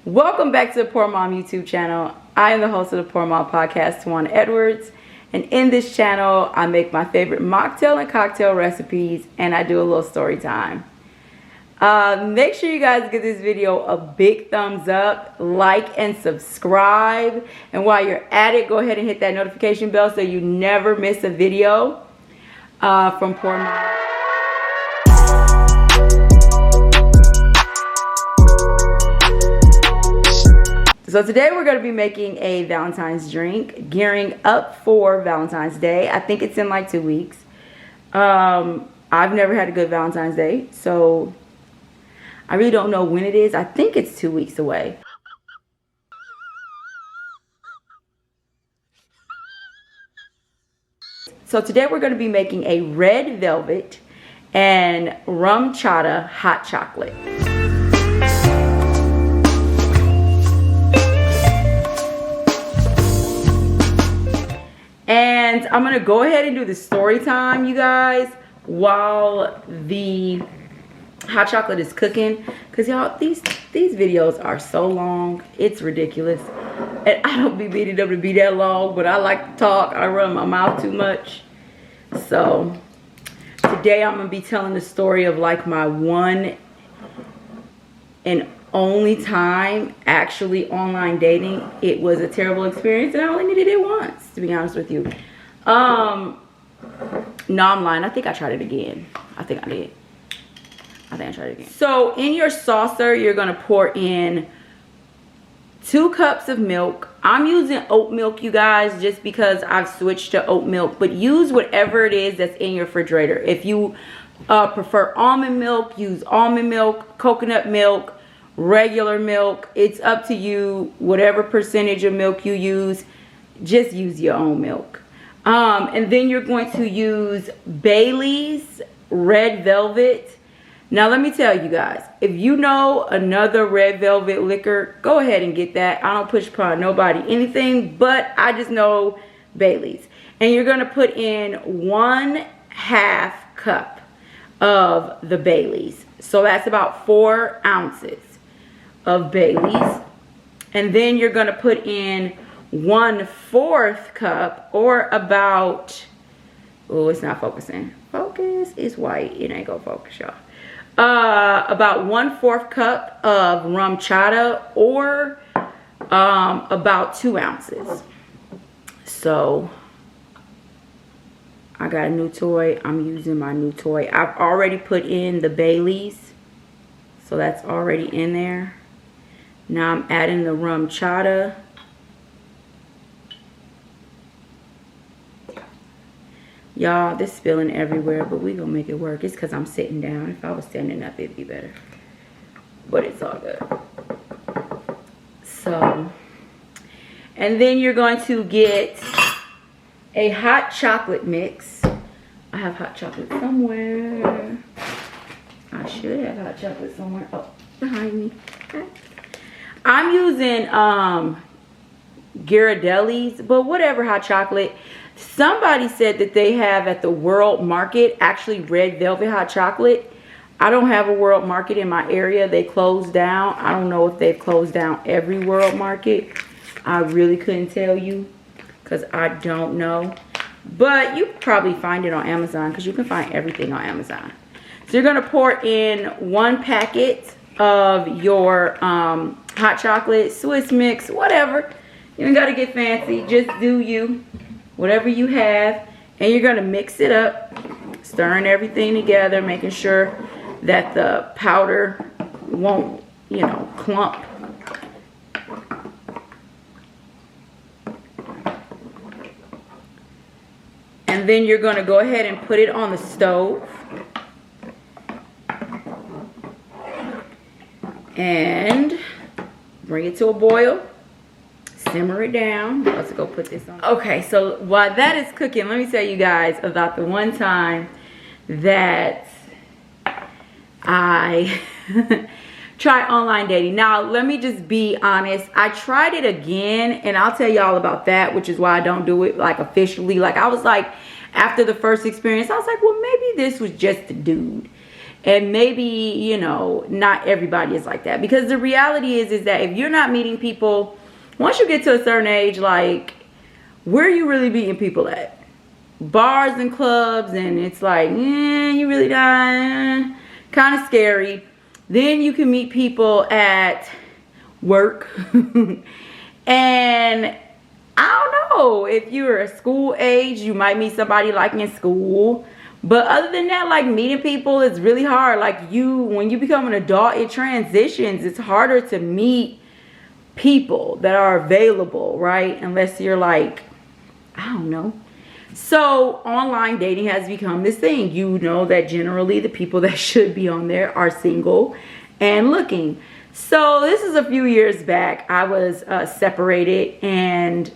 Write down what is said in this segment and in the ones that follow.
Welcome back to the Poor Mom YouTube channel. I am the host of the Poor Mom podcast, Tawana Edwards. And in this channel, I make my favorite mocktail and cocktail recipes, and I do a little story time. Make sure you guys give this video a big thumbs up, like and subscribe. And while you're at it, go ahead and hit that notification bell so you never miss a video from Poor Mom. So today we're going to be making a Valentine's drink, gearing up for Valentine's Day. I think it's in like 2 weeks. I've never had a good Valentine's Day, so I really don't know when it is. I think it's 2 weeks away. So today we're going to be making a red velvet and Rum-Chata hot chocolate. And I'm gonna go ahead and do the story time, you guys, while the hot chocolate is cooking. Cause y'all, these videos are so long, it's ridiculous. And I don't be beating them to be that long, but I like to talk. I run my mouth too much. So today I'm gonna be telling the story of like my one and only time actually online dating. It was a terrible experience and I only needed it once, to be honest with you. No, I'm lying. I think I tried it again. I think I did. I think I tried it again. So in your saucer, you're gonna pour in 2 cups of milk. I'm using oat milk, you guys, just because I've switched to oat milk, but use whatever it is that's in your refrigerator. If you prefer almond milk, use almond milk, coconut milk, regular milk. It's up to you. Whatever percentage of milk you use, just use your own milk. And then you're going to use Bailey's red velvet. Now let me tell you guys, if you know another red velvet liquor, go ahead and get that. I don't push upon nobody anything, but I just know Bailey's. And you're going to put in 1/2 cup of the Bailey's. So that's about 4 ounces of Bailey's. And then you're going to put in 1/4 cup, or about, oh, it's not focusing. Focus, it's white. It ain't gonna focus, y'all. About 1/4 cup of Rum-Chata, or about 2 ounces. So I got a new toy. I'm using my new toy. I've already put in the Bailey's, so that's already in there. Now I'm adding the Rum-Chata. Y'all, this spilling everywhere, but we gonna make it work. It's because I'm sitting down. If I was standing up, it'd be better. But it's all good. So, and then you're going to get a hot chocolate mix. I have hot chocolate somewhere. I should have hot chocolate somewhere. Oh, behind me. Okay. I'm using Ghirardelli's, but whatever hot chocolate. Somebody said that they have at the World Market actually red velvet hot chocolate. I don't have a World Market in my area. They closed down. I don't know if they've closed down every World Market. I really couldn't tell you because I don't know. But you can probably find it on Amazon, because you can find everything on Amazon. So you're going to pour in 1 packet of your hot chocolate, Swiss mix, whatever. You ain't got to get fancy. Just do you. Whatever you have. And you're going to mix it up. Stirring everything together. Making sure that the powder won't, you know, clump. And then you're going to go ahead and put it on the stove. And bring it to a boil. Simmer it down. Let's go put this on. Okay, so while that is cooking, let me tell you guys about the one time that I tried online dating. Now, let me just be honest. I tried it again, and I'll tell y'all about that, which is why I don't do it like officially. Like, I was like, after the first experience, I was like, well, maybe this was just a dude. And maybe, you know, not everybody is like that. Because the reality is that if you're not meeting people, once you get to a certain age, like, where are you really meeting people at? Bars and clubs, and it's like, you really not, kind of scary. Then you can meet people at work. And I don't know, if you're a school age, you might meet somebody like in school. But other than that, like, meeting people is really hard. Like, when you become an adult, it transitions. It's harder to meet people that are available, right? Unless you're like, I don't know. So online dating has become this thing. You know that generally the people that should be on there are single and looking. So this is a few years back. I was separated, and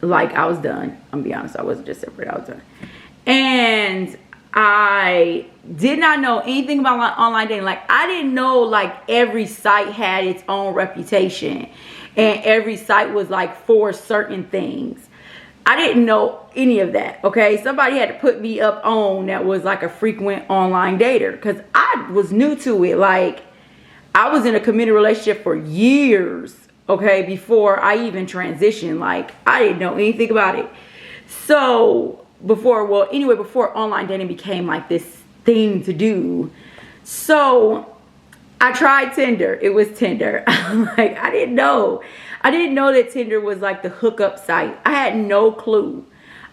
like, I was done. I'm gonna be honest, I wasn't just separated, I was done. And I did not know anything about online dating. Like, I didn't know, like, every site had its own reputation, and every site was like for certain things. I didn't know any of that, okay? Somebody had to put me up on that was like a frequent online dater, because I was new to it. Like, I was in a committed relationship for years, okay, before I even transitioned. Like, I didn't know anything about it. So before online dating became like this thing to do. So I tried Tinder. It was Tinder. Like, I didn't know that Tinder was like the hookup site. I had no clue.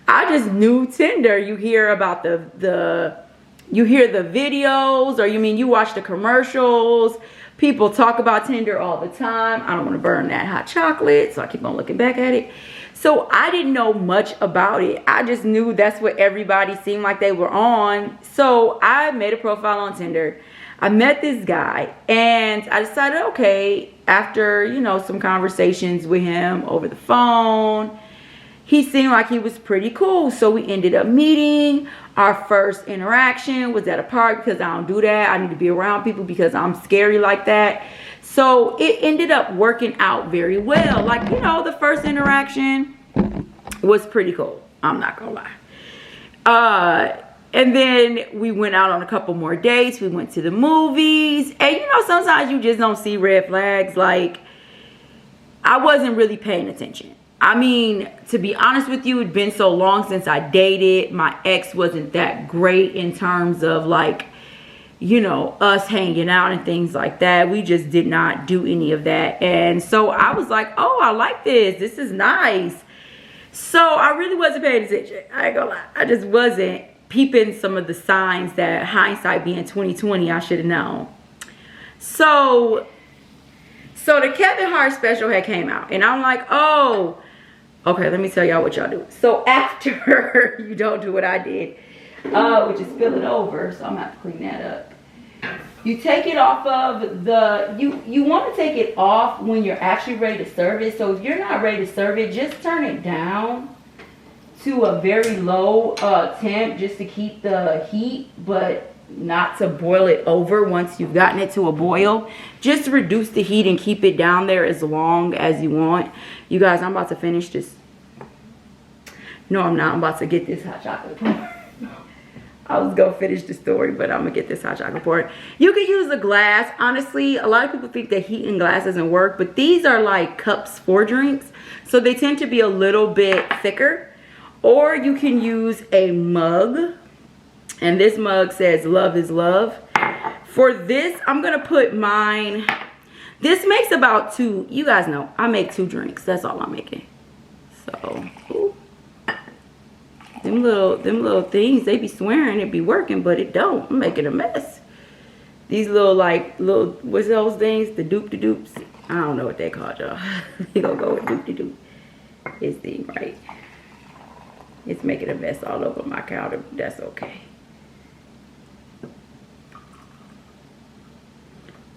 I just knew Tinder. You hear about you hear the videos, or you watch the commercials. People talk about Tinder all the time. I don't want to burn that hot chocolate, so I keep on looking back at it. So I didn't know much about it. I just knew that's what everybody seemed like they were on. So I made a profile on Tinder. I met this guy, and I decided, okay, after, some conversations with him over the phone, he seemed like he was pretty cool. So we ended up meeting. Our first interaction was at a park, because I don't do that. I need to be around people because I'm scary like that. So it ended up working out very well. Like, the first interaction was pretty cool. I'm not gonna lie. And then we went out on a couple more dates. We went to the movies. And sometimes you just don't see red flags. Like, I wasn't really paying attention. I mean, to be honest with you, it'd been so long since I dated. My ex wasn't that great in terms of, like, us hanging out and things like that. We just did not do any of that. And so I was like, oh, I like this. This is nice. So I really wasn't paying attention. I ain't gonna lie. I just wasn't peeping some of the signs that, hindsight being 2020, I should have known. So the Kevin Hart special had came out, and I'm like, oh, okay, let me tell y'all what y'all do. So after you don't do what I did, which is spill it over, so I'm gonna have to clean that up. You take it off of you want to take it off when you're actually ready to serve it. So if you're not ready to serve it, just turn it down to a very low temp, just to keep the heat, but not to boil it over once you've gotten it to a boil. Just reduce the heat and keep it down there as long as you want. You guys, I'm about to finish this. No, I'm not. I'm about to get this hot chocolate poured. I was gonna finish the story, but I'm gonna get this hot chocolate poured. You can use a glass. Honestly, a lot of people think that heat in glass doesn't work, but these are like cups for drinks, so they tend to be a little bit thicker. Or you can use a mug, and this mug says love is love. For this, I'm gonna put mine. This makes about two. You guys know I make 2 drinks. That's all I'm making. So, ooh. Them little things, they be swearing it be working, but it don't. I'm making a mess. These little, what's those things? The doop-de-doops. I don't know what they call, y'all. We gonna go with doop-de-doop. It's the right. It's making a mess all over my counter. That's okay.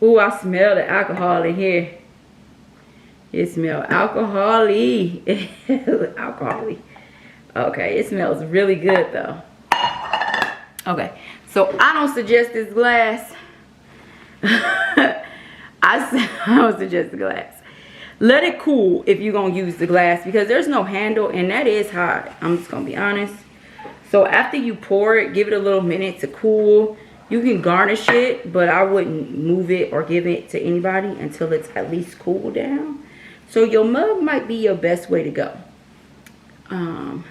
Ooh, I smell the alcohol in here. It smells alcohol-y. Alcohol-y. Okay, it smells really good though. Okay, so I don't suggest this glass. I don't suggest the glass. Let it cool if you're gonna use the glass, because there's no handle and that is hot. I'm just gonna be honest. So after you pour it, give it a little minute to cool. You can garnish it, but I wouldn't move it or give it to anybody until it's at least cooled down. So your mug might be your best way to go. I'm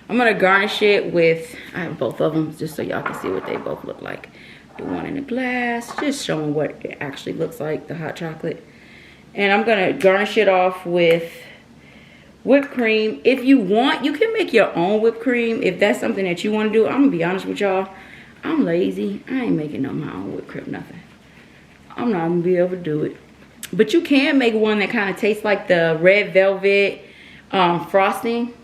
gonna garnish it with, I have both of them just so y'all can see what they both look like. The one in the glass, just showing what it actually looks like, the hot chocolate. And I'm gonna garnish it off with whipped cream. If you want, you can make your own whipped cream. If that's something that you want to do, I'm gonna be honest with y'all, I'm lazy. I ain't making no my own whipped cream, nothing. I'm not gonna be able to do it. But you can make one that kind of tastes like the red velvet frosting.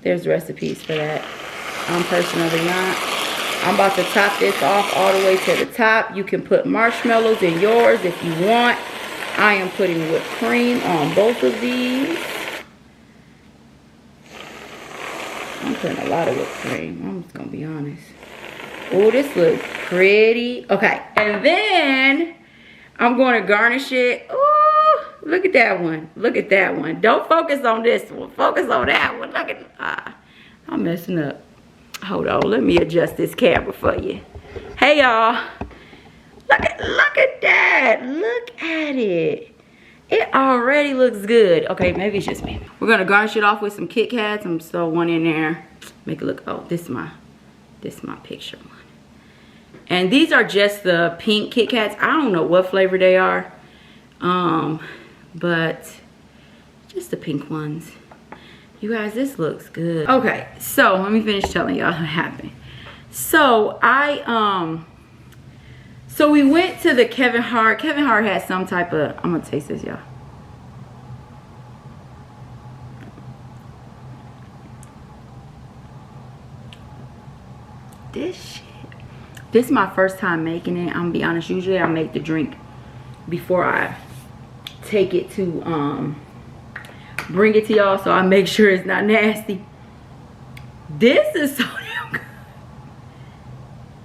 There's recipes for that. I'm personally not. I'm about to top this off all the way to the top. You can put marshmallows in yours if you want. I am putting whipped cream on both of these. I'm putting a lot of whipped cream. I'm just gonna be honest. Oh, this looks pretty. Okay, and then I'm going to garnish it. Oh, look at that one. Look at that one. Don't focus on this one. Focus on that one. Look at, I'm messing up. Hold on, let me adjust this camera for you. Hey, y'all. Look at that. Look at it. It already looks good. Okay, maybe it's just me. We're gonna garnish it off with some Kit Kats. I'm just throw one in there. Make it look, oh, this is my picture one. And these are just the pink Kit Kats. I don't know what flavor they are. But just the pink ones. You guys, this looks good. Okay, so let me finish telling y'all what happened. So so we went to the Kevin Hart. Kevin Hart had some type of, I'm gonna taste this, y'all. This is my first time making it. I'm gonna be honest, usually I make the drink before I take it to bring it to y'all, so I make sure it's not nasty. This is so damn good.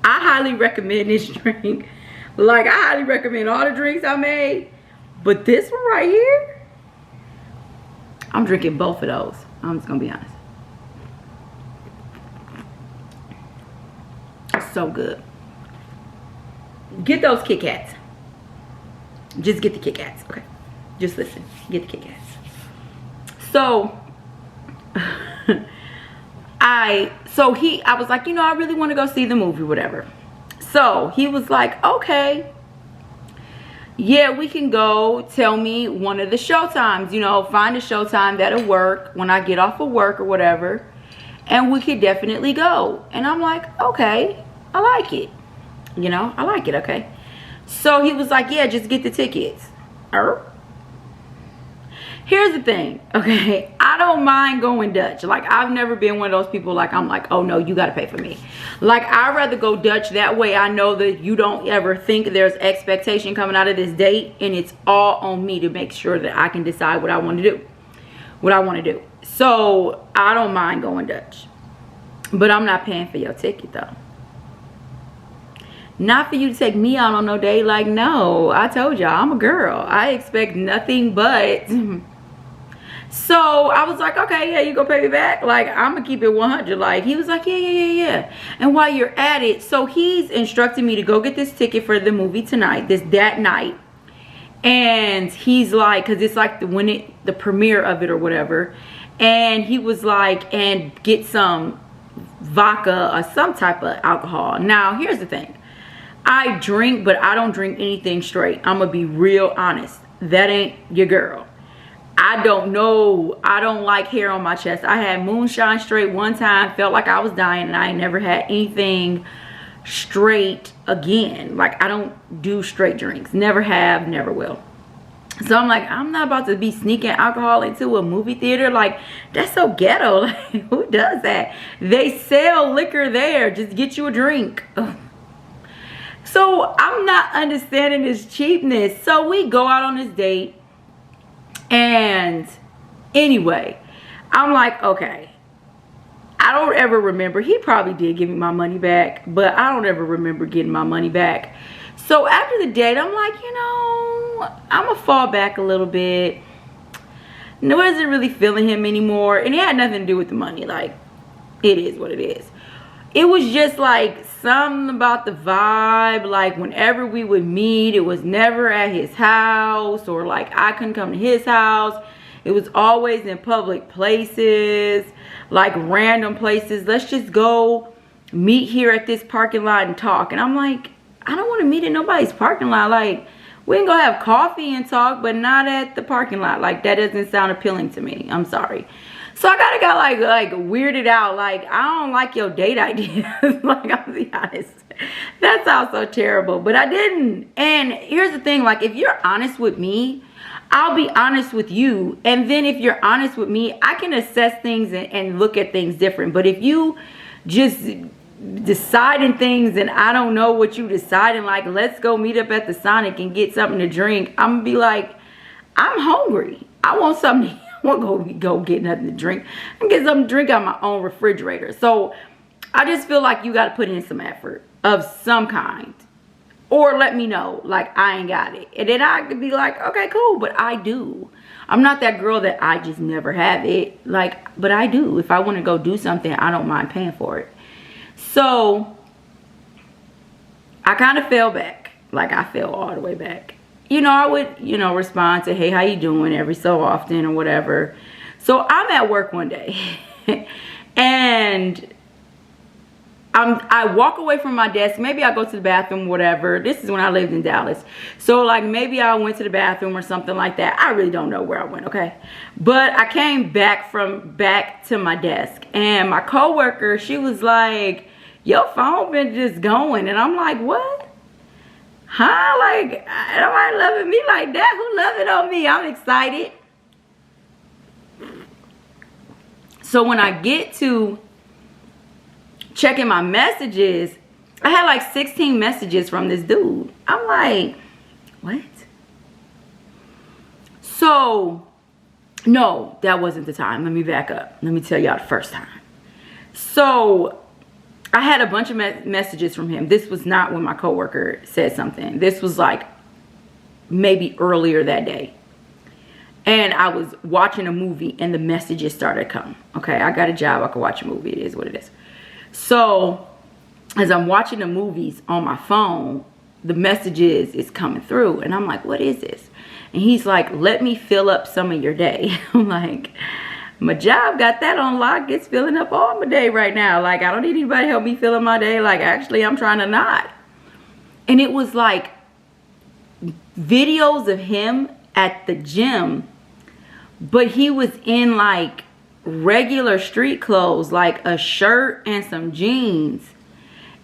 I highly recommend this drink. Like, I highly recommend all the drinks I made, but this one right here, I'm drinking both of those. I'm just gonna be honest. It's so good. Get those Kit Kats. Just get the Kit Kats, okay? Just listen, get the Kit Kats. So, I was like, you know, I really want to go see the movie, whatever. So he was like, okay, yeah, we can go. Tell me one of the show times, you know, find a show time that'll work when I get off of work or whatever, and we could definitely go. And I'm like, okay, I like it. You know, I like it, okay. So he was like, yeah, just get the tickets. Here's the thing, okay, I don't mind going Dutch. Like, I've never been one of those people like, I'm like, oh no, you gotta pay for me. Like, I'd rather go Dutch. That way I know that you don't ever think there's expectation coming out of this date, and it's all on me to make sure that I can decide what I want to do. So I don't mind going Dutch, but I'm not paying for your ticket though. Not for you to take me out on no date. Like, no, I told y'all, I'm a girl. I expect nothing but. So I was like, okay, yeah, you gonna pay me back? Like, I'm gonna keep it 100. Like, he was like, yeah. And while you're at it, so he's instructing me to go get this ticket for the movie tonight, that night. And he's like, cause it's like the premiere of it or whatever. And he was like, and get some vodka or some type of alcohol. Now, here's the thing. I drink, but I don't drink anything straight. I'm gonna be real honest. That ain't your girl. I don't know. I don't like hair on my chest. I had moonshine straight one time, felt like I was dying, and I ain't never had anything straight again. Like, I don't do straight drinks. Never have, never will. So I'm like, I'm not about to be sneaking alcohol into a movie theater. Like, that's so ghetto. Like, who does that? They sell liquor there. Just get you a drink. Ugh. So I'm not understanding this cheapness. So we go out on this date. And anyway, I'm like, okay. I don't ever remember. He probably did give me my money back, but I don't ever remember getting my money back. So after the date, I'm like, you know, I'm going to fall back a little bit. I wasn't really feeling him anymore. And it had nothing to do with the money. Like, it is what it is. It was just like something about the vibe. Like whenever we would meet, it was never at his house, or like I couldn't come to his house. It was always in public places, like random places. Let's just go meet here at this parking lot and talk. And I'm like, I don't want to meet in nobody's parking lot. Like, we can go have coffee and talk, but not at the parking lot. Like, that doesn't sound appealing to me. I'm sorry. So I kind of got like weirded out. Like, I don't like your date ideas. Like, I'll be honest. That sounds so terrible, but I didn't. And here's the thing. Like, if you're honest with me, I'll be honest with you. And then if you're honest with me, I can assess things and look at things different. But if you just deciding things and I don't know what you deciding, like, let's go meet up at the Sonic and get something to drink, I'm gonna be like, I'm hungry. I want something. I want to go get nothing to drink. I can get something to drink out of my own refrigerator. So I just feel like you got to put in some effort of some kind. Or let me know, like, I ain't got it. And then I could be like, okay, cool, but I do. I'm not that girl that I just never have it. Like, but I do. If I want to go do something, I don't mind paying for it. So I kind of fell back. Like, I fell all the way back. You know, I would, you know, respond to, hey, how you doing, every so often or whatever. So I'm at work one day. And I walk away from my desk. Maybe I go to the bathroom, whatever. This is when I lived in Dallas. So, like, maybe I went to the bathroom or something like that. I really don't know where I went, okay? But I came back to my desk. And my coworker, she was like, your phone been just going. And I'm like, what? Huh? Like, nobody loving me like that. Who love it on me? I'm excited. So when I get to checking my messages, I had like 16 messages from this dude. I'm like, what? So, no, that wasn't the time. Let me back up. Let me tell y'all the first time. So, I had a bunch of messages from him. This was not when my coworker said something. This was like maybe earlier that day. And I was watching a movie and the messages started coming. Okay, I got a job. I can watch a movie. It is what it is. So, as I'm watching the movies on my phone, the messages is coming through. And I'm like, what is this? And he's like, let me fill up some of your day. I'm like, my job got that on lock. It's filling up all my day right now. Like, I don't need anybody to help me fill up my day. Like, actually, I'm trying to not. And it was like videos of him at the gym. But he was in like regular street clothes, like a shirt and some jeans,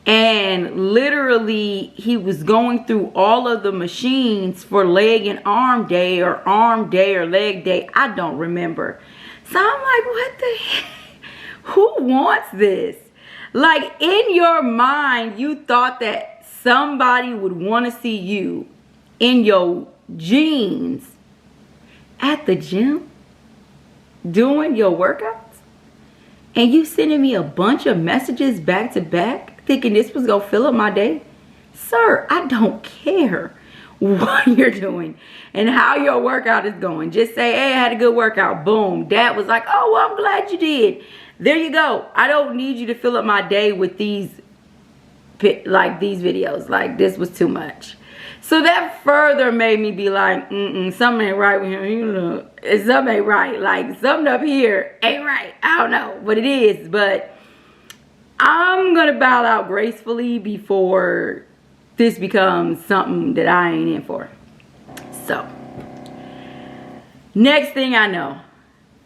and literally he was going through all of the machines for leg and arm day or leg day. I don't remember. So I'm like, what the heck? Who wants this? Like, in your mind, you thought that somebody would want to see you in your jeans at the gym doing your workouts, and you sending me a bunch of messages back to back thinking this was gonna fill up my day? Sir, I don't care what you're doing and how your workout is going. Just say, hey, I had a good workout. Boom. Dad was like, oh, well, I'm glad you did. There you go. I don't need you to fill up my day with these videos. Like, this was too much. So that further made me be like, something ain't right with him. You know, something ain't right. Like, something up here ain't right. I don't know what it is, but I'm going to bow out gracefully before this becomes something that I ain't in for. So, next thing I know,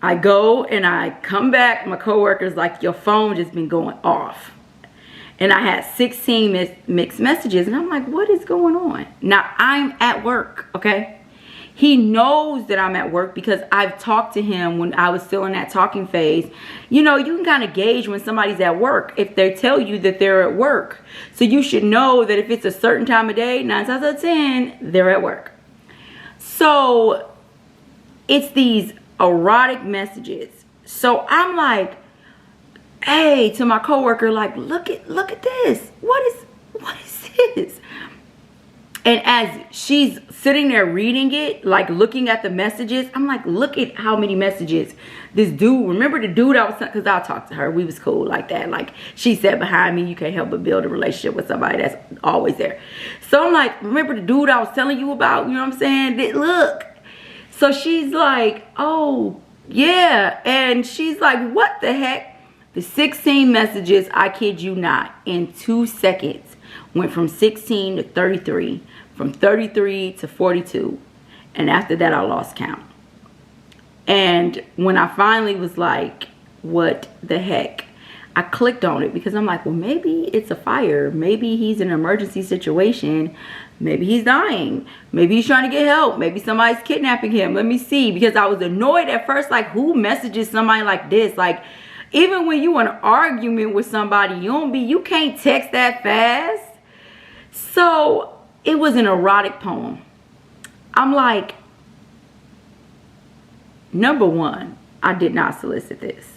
I go and I come back. My coworker's like, your phone just been going off. And I had 16 mixed messages. And I'm like, what is going on? Now, I'm at work, okay? He knows that I'm at work because I've talked to him when I was still in that talking phase. You know, you can kind of gauge when somebody's at work if they tell you that they're at work. So you should know that if it's a certain time of day, 9 times out of 10, they're at work. So it's these erotic messages. So I'm like, hey, to my coworker, like, look at this. What is this? And as she's sitting there reading it, like looking at the messages, I'm like, look at how many messages this dude, remember the dude I was, because I talked to her, we was cool like that. Like, she sat behind me. You can't help but build a relationship with somebody that's always there. So I'm like, remember the dude I was telling you about? You know what I'm saying? Look. So she's like, oh, yeah. And she's like, what the heck? The 16 messages, I kid you not, in 2 seconds went from 16 to 33, from 33 to 42. And after that, I lost count. And when I finally was like, what the heck? I clicked on it because I'm like, well, maybe it's a fire. Maybe he's in an emergency situation. Maybe he's dying. Maybe he's trying to get help. Maybe somebody's kidnapping him. Let me see. Because I was annoyed at first, like, who messages somebody like this? Like, even when you in an argument with somebody, you can't text that fast. So it was an erotic poem. I'm like, number one, I did not solicit this.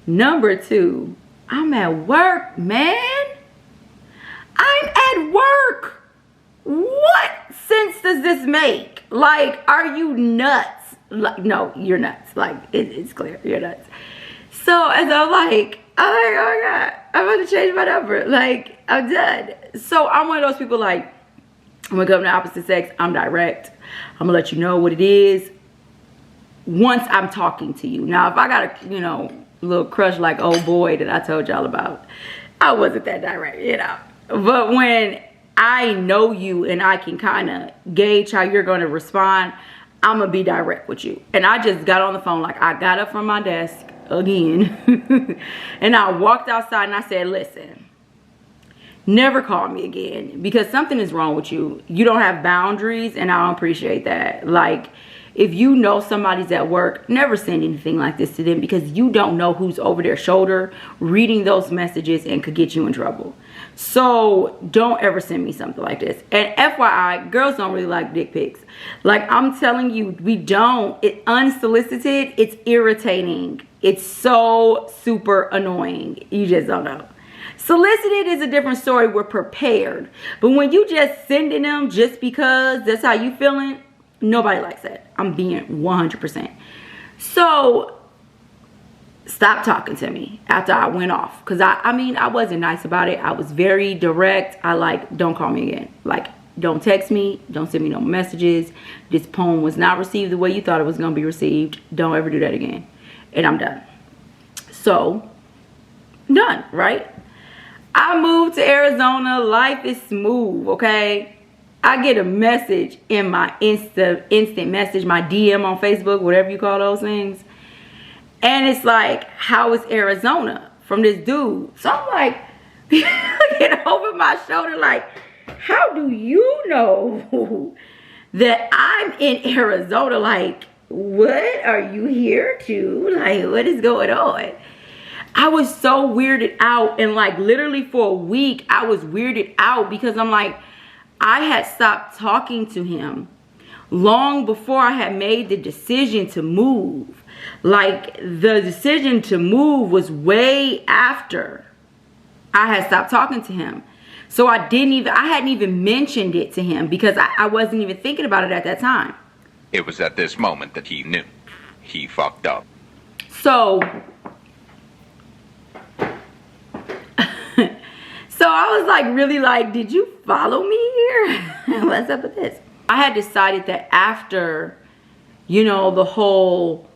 Number two, I'm at work, man. I'm at work. What sense does this make? Like, are you nuts? Like, no, you're nuts. Like, it's clear, you're nuts. So, as I'm like, oh my God, I'm about to change my number. Like, I'm done. So, I'm one of those people like, when it comes to opposite sex, I'm direct. I'm gonna let you know what it is once I'm talking to you. Now, if I got a, little crush like old boy that I told y'all about, I wasn't that direct, But when I know you and I can kind of gauge how you're going to respond, I'm going to be direct with you. And I just got on the phone, like, I got up from my desk again. And I walked outside and I said, listen, never call me again because something is wrong with you. You don't have boundaries and I don't appreciate that. Like, if you know somebody's at work, never send anything like this to them because you don't know who's over their shoulder reading those messages and could get you in trouble. So don't ever send me something like this. And FYI, girls don't really like dick pics. Like, I'm telling you, we don't. It unsolicited, it's irritating. It's so super annoying. You just don't know. Solicited is a different story. We're prepared. But when you just sending them just because that's how you feeling, nobody likes that. I'm being 100%. So stop talking to me after I went off. Because I mean, I wasn't nice about it. I was very direct. I like, don't call me again. Like, don't text me. Don't send me no messages. This poem was not received the way you thought it was going to be received. Don't ever do that again. And I'm done. So, done, right? I moved to Arizona. Life is smooth, okay? I get a message in my instant message, my DM on Facebook, whatever you call those things. And it's like, how is Arizona? From this dude. So I'm like, looking over my shoulder like, how do you know that I'm in Arizona? Like, what are you here to? Like, what is going on? I was so weirded out. And like, literally for a week, I was weirded out because I'm like, I had stopped talking to him long before I had made the decision to move. Like, the decision to move was way after I had stopped talking to him. So I hadn't even mentioned it to him because I wasn't even thinking about it at that time. It was at this moment that he knew. He fucked up. So I was like, really like, did you follow me here? What's up with this? I had decided that after, the whole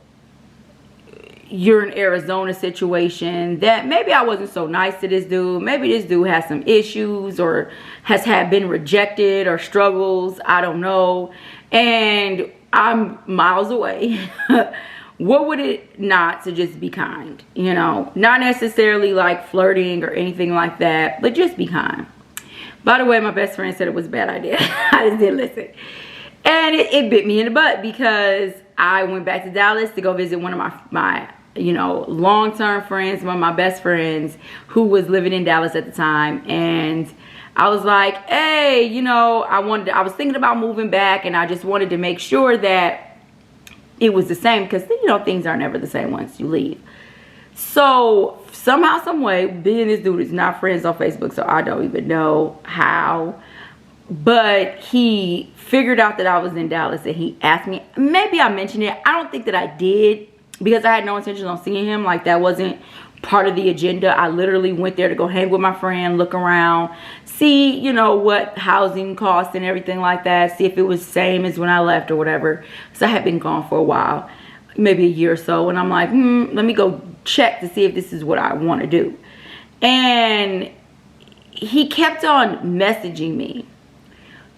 you're in Arizona situation, that maybe I wasn't so nice to this dude. Maybe this dude has some issues or has been rejected or struggles. I don't know. And I'm miles away. What would it not to just be kind? Not necessarily like flirting or anything like that, but just be kind. By the way, my best friend said it was a bad idea. I just didn't listen. And it bit me in the butt because I went back to Dallas to go visit one of my long-term friends, one of my best friends who was living in Dallas at the time. And I was like, hey, I was thinking about moving back and I just wanted to make sure that it was the same because, things are never the same once you leave. So somehow, some way, being this dude is not friends on Facebook, so I don't even know how. but he figured out that I was in Dallas and he asked me. Maybe I mentioned it. I don't think that I did, because I had no intention on seeing him. Like, that wasn't part of the agenda. I literally went there to go hang with my friend, look around, see, you know, what housing costs and everything like that, see if it was same as when I left or whatever. So I had been gone for a while, maybe a year or so, and I'm like, let me go check to see if this is what I want to do. And he kept on messaging me.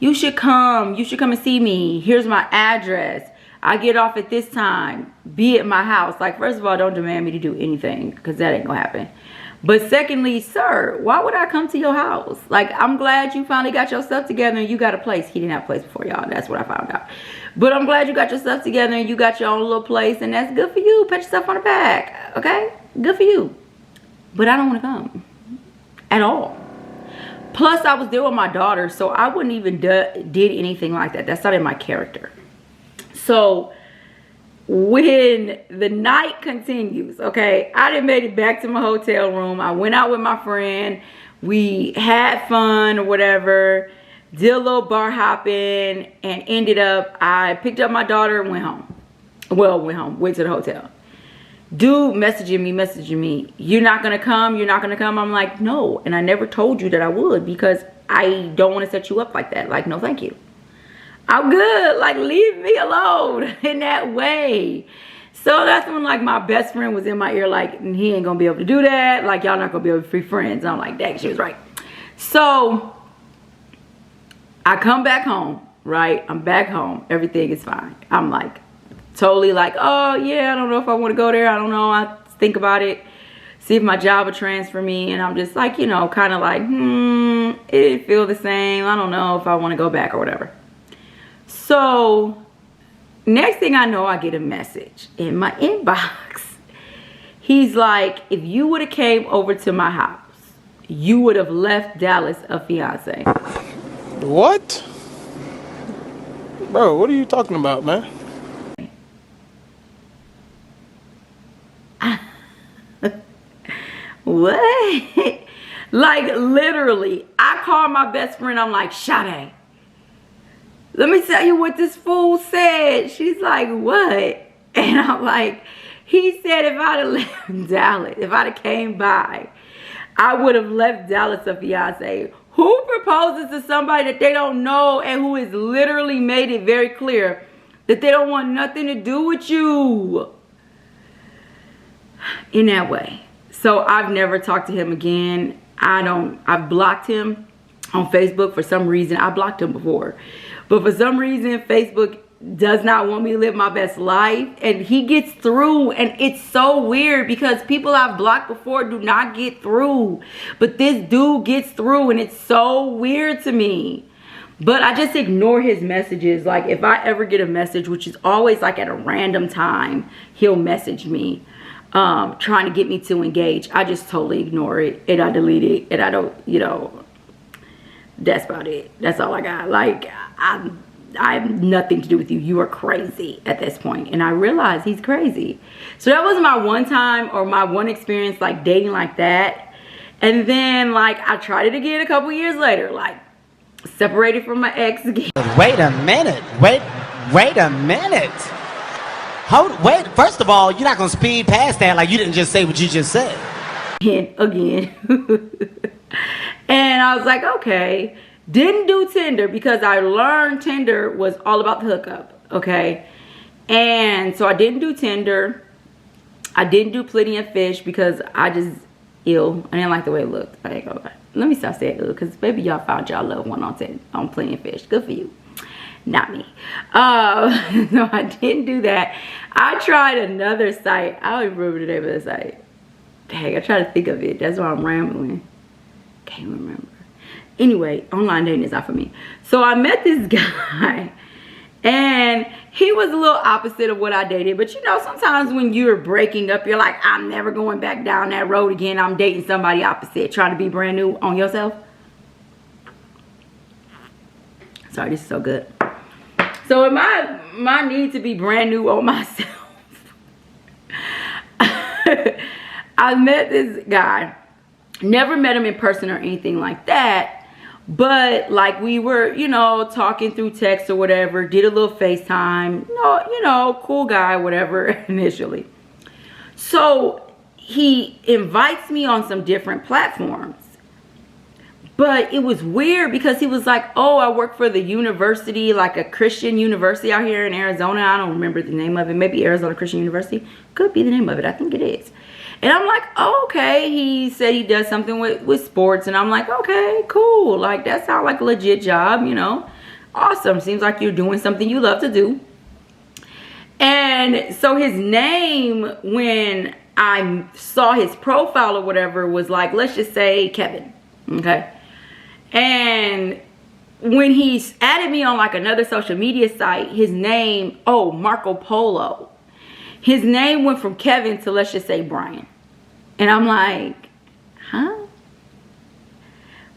You should come and see me. Here's my address. I get off at this time. Be at my house. Like, first of all, don't demand me to do anything, because that ain't gonna happen. But secondly, sir, why would I come to your house? Like, I'm glad you finally got your stuff together and you got a place. He didn't have a place before, y'all. That's what I found out. But I'm glad you got your stuff together and you got your own little place, and that's good for you. Pat yourself on the back, okay? Good for you. But I don't want to come at all. Plus, I was there with my daughter, so I wouldn't even did anything like that. That's not in my character. So when the night continues, okay, I done made it back to my hotel room. I went out with my friend. We had fun or whatever, did a little bar hopping, and ended up, I picked up my daughter and went home. Well, went to the hotel. Dude messaging me, you're not gonna come, you're not gonna come. I'm like, no, and I never told you that I would, because I don't want to set you up like that. Like, no thank you. I'm good. Like, leave me alone in that way. So that's when, like, my best friend was in my ear, like, he ain't gonna be able to do that. Like, y'all not gonna be able to be friends. I'm like, dang, she was right. So I come back home, right? I'm back home. Everything is fine. I'm like, totally like, oh yeah, I don't know if I want to go there. I don't know. I think about it. See if my job will transfer me. And I'm just like, you know, kind of like, it didn't feel the same. I don't know if I want to go back or whatever. So next thing I know, I get a message in my inbox. He's like, if you would have came over to my house, you would have left Dallas a fiance. What? Bro, what are you talking about, man? What? Like, literally, I called my best friend. I'm like, Sade, let me tell you what this fool said. She's like, what? And I'm like, he said if I'd have left Dallas, if I'd have came by, I would have left Dallas a fiance. Who proposes to somebody that they don't know and who has literally made it very clear that they don't want nothing to do with you in that way? So I've never talked to him again. I've blocked him on Facebook for some reason. I blocked him before. But for some reason, Facebook does not want me to live my best life. And he gets through. And it's so weird because people I've blocked before do not get through. But this dude gets through, and it's so weird to me. But I just ignore his messages. Like, if I ever get a message, which is always like at a random time, he'll message me trying to get me to engage. I just totally ignore it. And I delete it. And I don't, you know, that's about it. That's all I got. Like, I have nothing to do with you. You are crazy at this point. And I realize he's crazy. So that was my one time or my one experience like dating like that. And then like I tried it again a couple years later, like separated from my ex again. Wait a minute. Wait a minute. Wait, first of all, you're not gonna speed past that like you didn't just say what you just said. Again. And I was like, okay. Didn't do Tinder because I learned Tinder was all about the hookup, okay? And so I didn't do Tinder. I didn't do Plenty of Fish because I just, I didn't like the way it looked. I ain't gonna lie. Let me stop saying because maybe y'all found y'all loved one on Plenty of Fish. Good for you. Not me. No, I didn't do that. I tried another site. I don't even remember the name of the site. Dang, I tried to think of it. That's why I'm rambling. Can't remember. Anyway, online dating is not for me. So I met this guy and he was a little opposite of what I dated. But you know, sometimes when you're breaking up, you're like, I'm never going back down that road again. I'm dating somebody opposite, trying to be brand new on yourself. Sorry, this is so good. So in my need to be brand new on myself, I met this guy. Never met him in person or anything like that. But like we were, you know, talking through text or whatever, did a little FaceTime, you know, cool guy, whatever, initially. So he invites me on some different platforms. But it was weird because he was like, oh, I work for the university, like a Christian university out here in Arizona. I don't remember the name of it. Maybe Arizona Christian University. Could be the name of it. I think it is. And I'm like, oh, okay. He said he does something with sports. And I'm like, okay, cool. Like, that sounds like a legit job, you know. Awesome. Seems like you're doing something you love to do. And so his name, when I saw his profile or whatever, was like, let's just say Kevin. Okay. And when he added me on like another social media site, his name, oh, Marco Polo. His name went from Kevin to, let's just say, Brian. And I'm like, huh?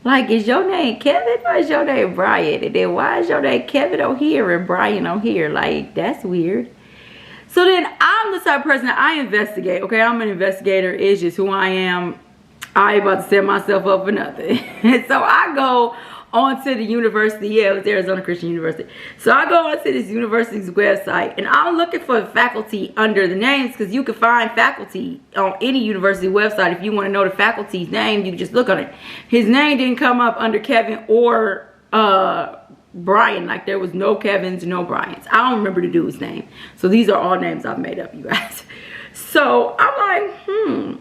Like, is your name Kevin or is your name Brian? And then why is your name Kevin on here and Brian on here? Like, that's weird. So then I'm the type of person that I investigate. Okay, I'm an investigator. It's just who I am. I ain't about to set myself up for nothing. And so I go onto the university. Yeah, it was Arizona Christian University. So I go onto this university's website and I'm looking for faculty under the names, because you can find faculty on any university website. If you want to know the faculty's name, you can just look on it. His name didn't come up under Kevin or Brian. Like, there was no Kevins, no Bryans. I don't remember the dude's name. So these are all names I've made up, you guys. So I'm like,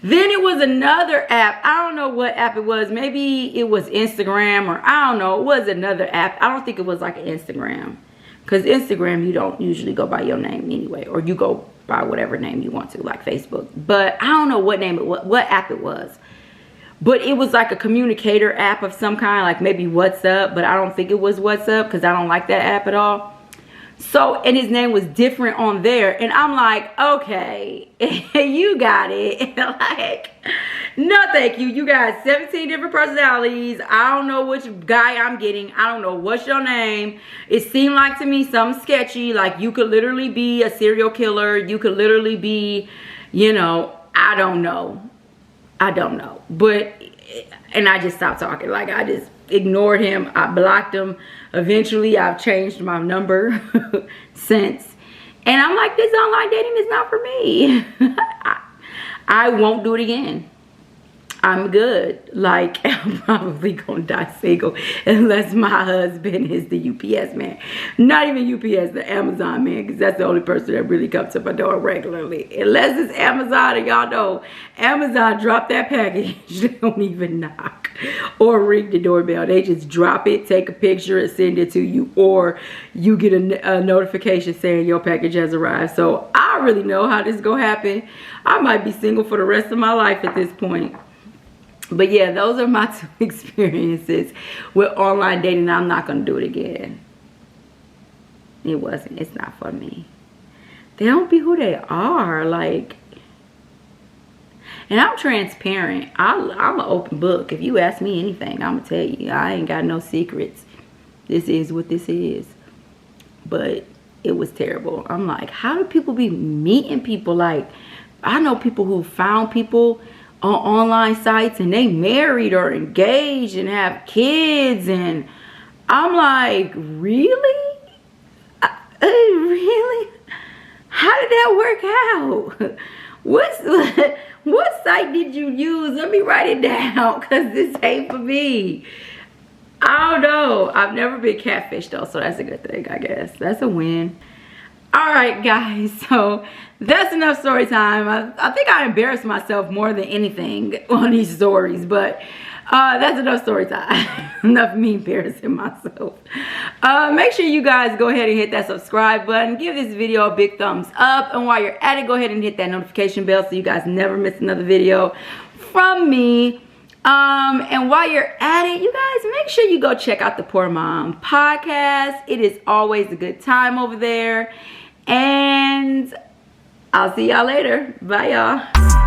Then it was another app. I don't know what app it was. Maybe it was Instagram, or I don't know. It was another app. I don't think it was like an Instagram. Because Instagram, you don't usually go by your name anyway. Or you go by whatever name you want to, like Facebook. But I don't know what name it was, what app it was. But it was like a communicator app of some kind. Like maybe WhatsApp. But I don't think it was WhatsApp, because I don't like that app at all. So, and his name was different on there. And I'm like, okay, you got it. Like, no, thank you. You got 17 different personalities. I don't know which guy I'm getting. I don't know what's your name. It seemed like to me something sketchy. Like, you could literally be a serial killer. You could literally be, you know, I don't know. I don't know. But, and I just stopped talking. Like, I just ignored him. I blocked him. Eventually, I've changed my number since. And I'm like, this online dating is not for me. I won't do it again. I'm good. Like, I'm probably gonna die single unless my husband is the UPS man. Not even UPS, the Amazon man, because that's the only person that really comes to my door regularly. Unless it's Amazon, and y'all know, Amazon drop that package. They don't even knock or ring the doorbell. They just drop it, take a picture, and send it to you, or you get a notification saying your package has arrived. So I already know how this is gonna happen. I might be single for the rest of my life at this point. But yeah, those are my 2 experiences with online dating. I'm not going to do it again. It's not for me. They don't be who they are. Like, and I'm transparent. I'm an open book. If you ask me anything, I'm going to tell you. I ain't got no secrets. This is what this is. But it was terrible. I'm like, how do people be meeting people? Like, I know people who found people on online sites and they married or engaged and have kids, and I'm like, really? Really? How did that work out? What site did you use? Let me write it down, because this ain't for me. I don't know. I've never been catfished though, so that's a good thing, I guess. That's a win. Alright guys, so that's enough story time. I think I embarrassed myself more than anything on these stories, but that's enough story time. Enough me embarrassing myself. Make sure you guys go ahead and hit that subscribe button. Give this video a big thumbs up. And while you're at it, go ahead and hit that notification bell so you guys never miss another video from me. And while you're at it, you guys, make sure you go check out the Poor Mom podcast. It is always a good time over there. And I'll see y'all later. Bye, y'all.